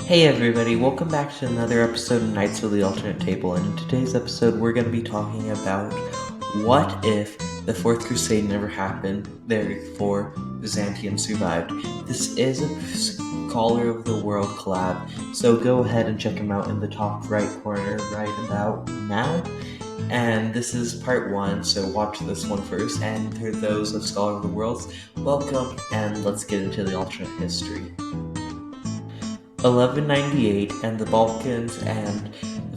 Hey everybody, welcome back to another episode of Knights of the Alternate Table, and in today's episode we're going to be talking about what if the Fourth Crusade never happened, therefore Byzantium survived. This is a Scholar of the World collab, so go ahead and check him out in the top right corner right about now. And this is part 1, so watch this one first, and for those of Scholar of the Worlds, welcome, and let's get into the alternate history. 1198 and the Balkans and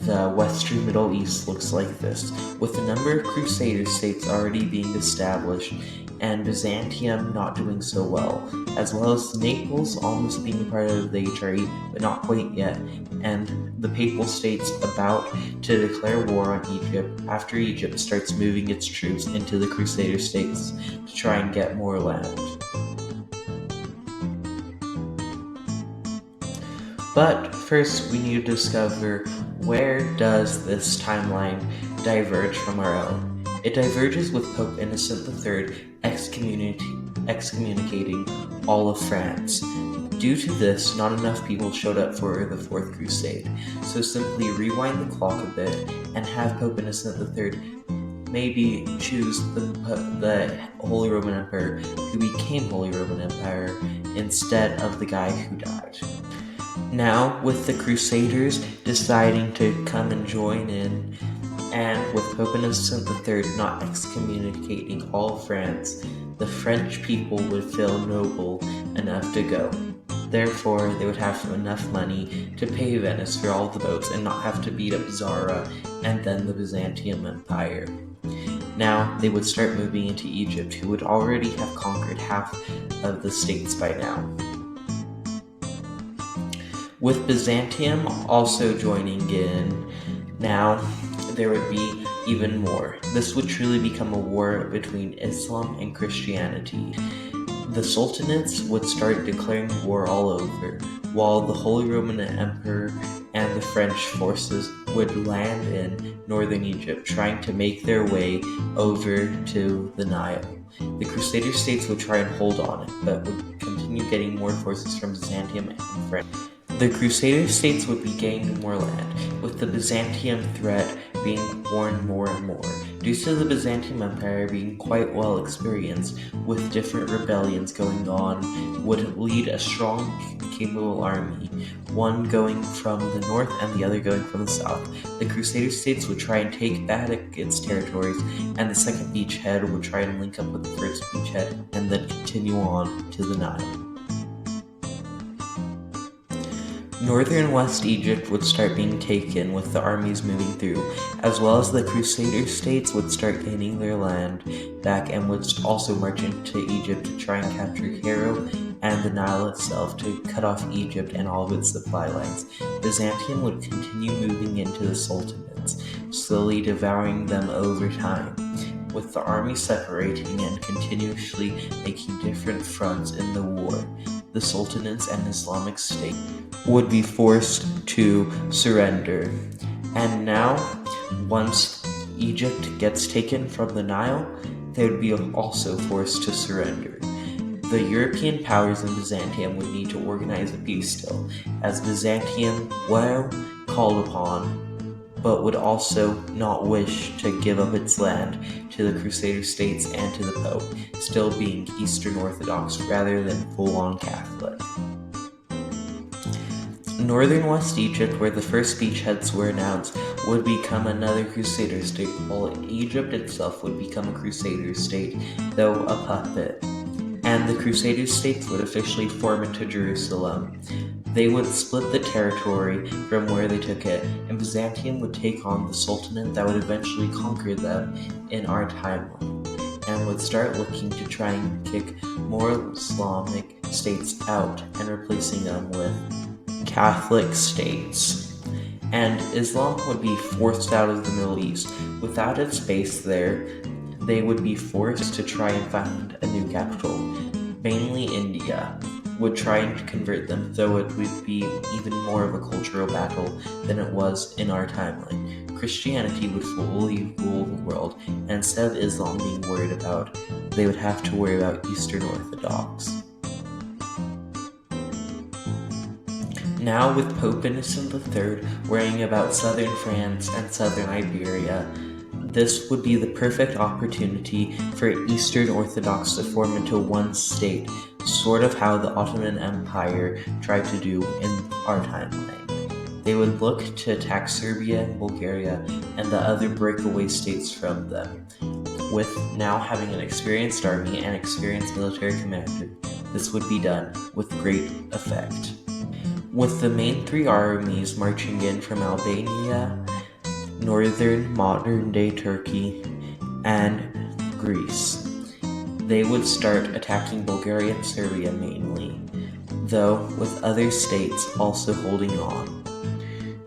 the Western Middle East looks like this, with a number of Crusader states already being established and Byzantium not doing so well as Naples almost being part of the HRE but not quite yet, and the Papal States about to declare war on Egypt after Egypt starts moving its troops into the Crusader states to try and get more land. But first, we need to discover where does this timeline diverge from our own. It diverges with Pope Innocent III excommunicating all of France. Due to this, not enough people showed up for the Fourth Crusade, so simply rewind the clock a bit and have Pope Innocent III maybe choose the Holy Roman Emperor who became Holy Roman Empire instead of the guy who died. Now, with the Crusaders deciding to come and join in, and with Pope Innocent III not excommunicating all of France, the French people would feel noble enough to go. Therefore, they would have enough money to pay Venice for all the boats and not have to beat up Zara and then the Byzantium Empire. Now, they would start moving into Egypt, who would already have conquered half of the states by now. With Byzantium also joining in, now there would be even more. This would truly become a war between Islam and Christianity. The sultanates would start declaring war all over, while the Holy Roman Emperor and the French forces would land in northern Egypt, trying to make their way over to the Nile. The Crusader states would try and hold on it, but would continue getting more forces from Byzantium and France. The Crusader states would be gaining more land, with the Byzantium threat being warned more and more. Due to the Byzantium Empire being quite well experienced, with different rebellions going on, would lead a strong, capable army, one going from the north and the other going from the south. The Crusader states would try and take back its territories, and the second beachhead would try and link up with the first beachhead, and then continue on to the Nile. Northern and West Egypt would start being taken with the armies moving through, as well as the Crusader states would start gaining their land back and would also march into Egypt to try and capture Cairo and the Nile itself to cut off Egypt and all of its supply lines. Byzantium would continue moving into the sultanates, slowly devouring them over time, with the army separating and continuously making different fronts in the war. The sultanates and Islamic State would be forced to surrender. And now, once Egypt gets taken from the Nile, they would be also forced to surrender. The European powers in Byzantium would need to organize a peace deal, as Byzantium, well, called upon, but would also not wish to give up its land to the Crusader states and to the Pope, still being Eastern Orthodox rather than full-on Catholic. Northern West Egypt, where the first beachheads were announced, would become another Crusader state, while Egypt itself would become a Crusader state, though a puppet. And the Crusader states would officially form into Jerusalem. They would split the territory from where they took it, and Byzantium would take on the Sultanate that would eventually conquer them in our timeline, and would start looking to try and kick more Islamic states out and replacing them with Catholic states. And Islam would be forced out of the Middle East. Without its base there, they would be forced to try and find a new capital. Mainly India would try and convert them, though it would be even more of a cultural battle than it was in our timeline. Christianity would fully rule the world, and instead of Islam being worried about, they would have to worry about Eastern Orthodox. Now, with Pope Innocent III worrying about southern France and southern Iberia, this would be the perfect opportunity for Eastern Orthodox to form into one state, sort of how the Ottoman Empire tried to do in our timeline. They would look to attack Serbia and Bulgaria and the other breakaway states from them. With now having an experienced army and experienced military commander, this would be done with great effect. With the main three armies marching in from Albania, northern modern-day Turkey, and Greece, they would start attacking Bulgaria and Serbia mainly, though with other states also holding on.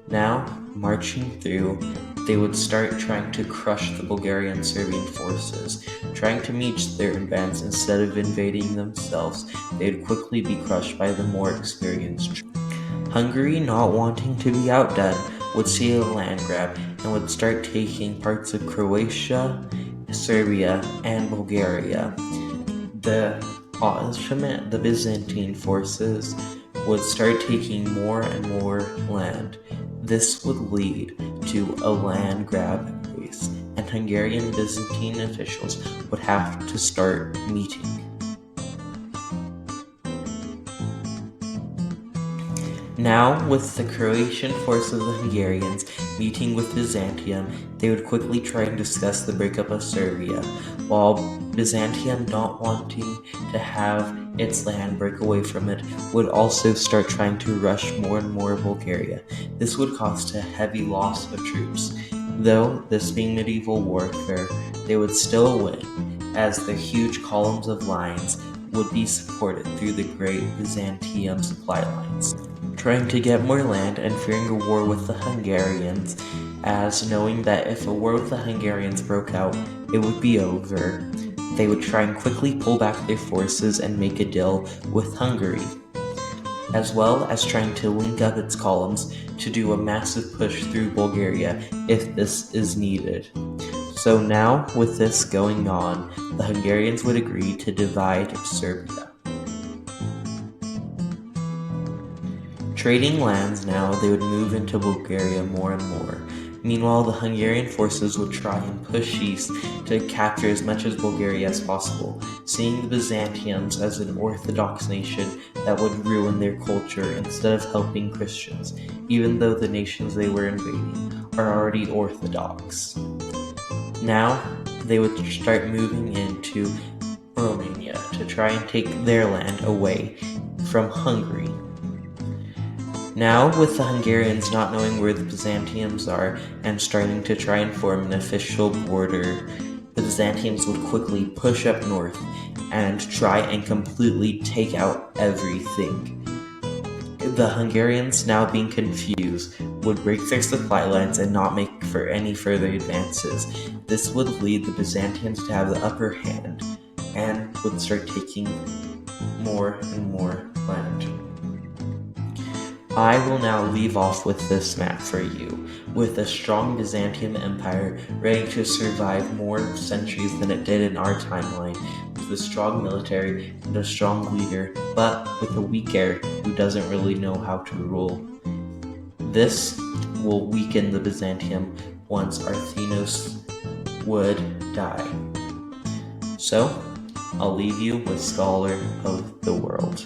Now, marching through, they would start trying to crush the Bulgarian and Serbian forces, trying to meet their advance instead of invading themselves. They'd quickly be crushed by the more experienced troops. Hungary, not wanting to be outdone, would see a land grab and would start taking parts of Croatia, Serbia, and Bulgaria. The Byzantine forces would start taking more and more land. This would lead to a land grab race, and Hungarian Byzantine officials would have to start meeting. Now, with the Croatian force of the Hungarians meeting with Byzantium, they would quickly try and discuss the breakup of Serbia, while Byzantium, not wanting to have its land break away from it, would also start trying to rush more and more Bulgaria. This would cost a heavy loss of troops. Though, this being medieval warfare, they would still win, as their huge columns of lines would be supported through the great Byzantium supply lines. Trying to get more land and fearing a war with the Hungarians, as knowing that if a war with the Hungarians broke out, it would be over. They would try and quickly pull back their forces and make a deal with Hungary, as well as trying to link up its columns to do a massive push through Bulgaria if this is needed. So now, with this going on, the Hungarians would agree to divide Serbia. Trading lands now, they would move into Bulgaria more and more. Meanwhile, the Hungarian forces would try and push east to capture as much of Bulgaria as possible, seeing the Byzantiums as an Orthodox nation that would ruin their culture instead of helping Christians, even though the nations they were invading are already Orthodox. Now, they would start moving into Romania to try and take their land away from Hungary. Now, with the Hungarians not knowing where the Byzantiums are and starting to try and form an official border, the Byzantiums would quickly push up north and try and completely take out everything. The Hungarians, now being confused, would break their supply lines and not make for any further advances. This would lead the Byzantiums to have the upper hand and would start taking more and more land. I will now leave off with this map for you, with a strong Byzantium Empire ready to survive more centuries than it did in our timeline, with a strong military and a strong leader, but with a weak heir who doesn't really know how to rule. This will weaken the Byzantium once Arthenos would die. So, I'll leave you with Scholar of the World.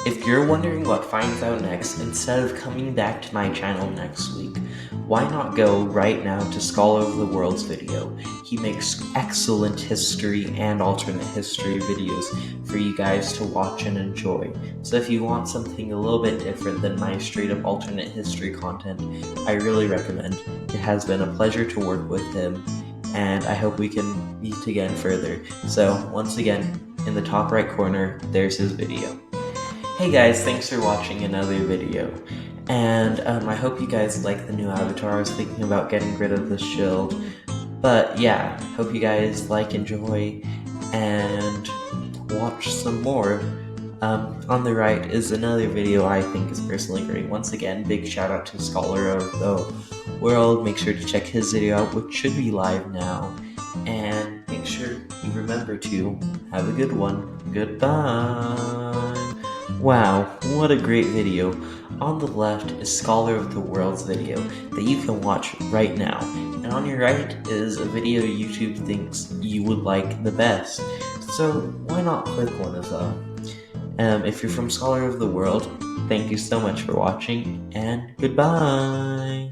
If you're wondering what finds out next, instead of coming back to my channel next week, why not go right now to Scholar of the World's video? He makes excellent history and alternate history videos for you guys to watch and enjoy. So if you want something a little bit different than my straight up alternate history content, I really recommend. It has been a pleasure to work with him, and I hope we can meet again further. So once again, in the top right corner, there's his video. Hey guys, thanks for watching another video, and I hope you guys like the new avatar. I was thinking about getting rid of the shield, but yeah, hope you guys enjoy, and watch some more. On the right is another video I think is personally great. Once again, big shout out to Scholar of the World. Make sure to check his video out, which should be live now, and make sure you remember to have a good one. Goodbye. Wow, what a great video. On the left is Scholar of the World's video that you can watch right now. And on your right is a video YouTube thinks you would like the best. So why not click one of them? If you're from Scholar of the World, thank you so much for watching, and goodbye!